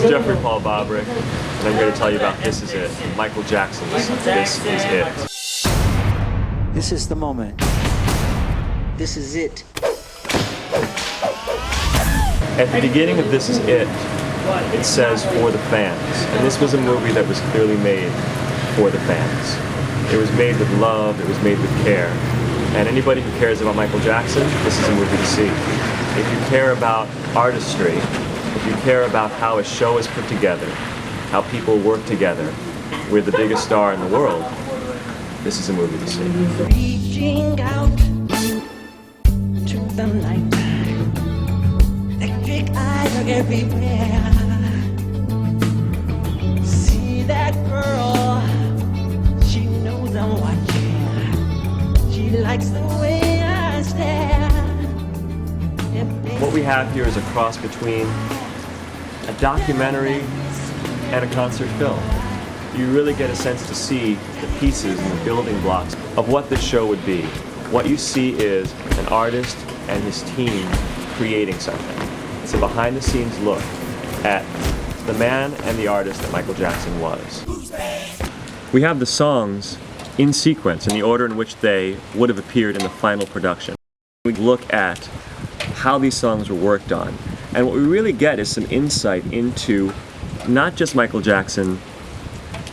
is Jeffrey Paul Bobrick, and I'm here to tell you about This Is It, Michael Jackson's This Is It. This is the moment. This is it. At the beginning of This Is It, it says for the fans. And this was a movie that was clearly made for the fans. It was made with love, it was made with care. And anybody who cares about Michael Jackson, this is a movie to see. If you care about artistry, if you care about how a show is put together, how people work together with the biggest star in the world, this is a movie to see. Reaching out to the nighttime, electric eyes are everywhere. See that girl, she knows I'm watching. She likes the way I stare. What we have here is a cross between a documentary and a concert film. You really get a sense to see the pieces and the building blocks of what this show would be. What you see is an artist and his team creating something. It's a behind-the-scenes look at the man and the artist that Michael Jackson was. We have the songs in sequence in the order in which they would have appeared in the final production. We look at how these songs were worked on, and what we really get is some insight into not just Michael Jackson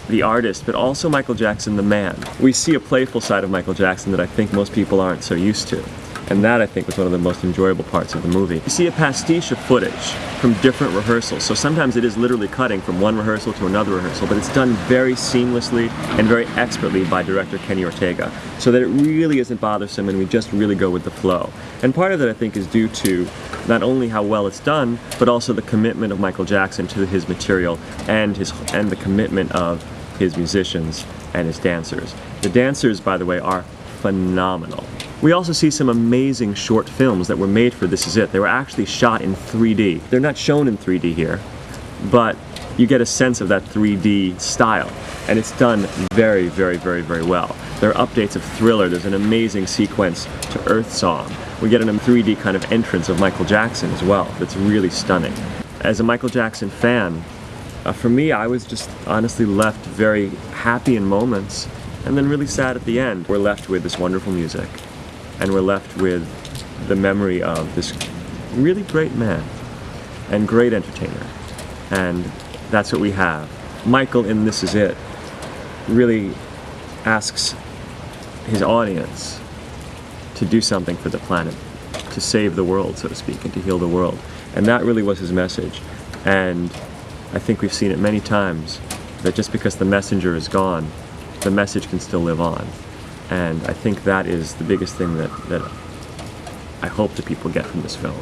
the artist, but also Michael Jackson the man. We see a playful side of Michael Jackson that I think most people aren't so used to, and that I think was one of the most enjoyable parts of the movie. You see a pastiche of footage from different rehearsals, so sometimes it is literally cutting from one rehearsal to another rehearsal, but it's done very seamlessly and very expertly by director Kenny Ortega, so that it really isn't bothersome and we just really go with the flow. And part of that I think is due to not only how well it's done, but also the commitment of Michael Jackson to his material and the commitment of his musicians and his dancers. The dancers, by the way, are phenomenal. We also see some amazing short films that were made for This Is It. They were actually shot in 3D. They're not shown in 3D here, but you get a sense of that 3D style, and it's done very, very, very, very well. There are updates of Thriller. There's an amazing sequence to Earth Song. We get a 3D kind of entrance of Michael Jackson as well that's really stunning. As a Michael Jackson fan, for me, I was just honestly left very happy in moments and then really sad at the end. We're left with this wonderful music, and we're left with the memory of this really great man and great entertainer, and that's what we have. Michael in This Is It really asks his audience to do something for the planet, to save the world, so to speak, and to heal the world, and that really was his message. And I think we've seen it many times that just because the messenger is gone, the message can still live on. And I think that is the biggest thing that I hope that people get from this film.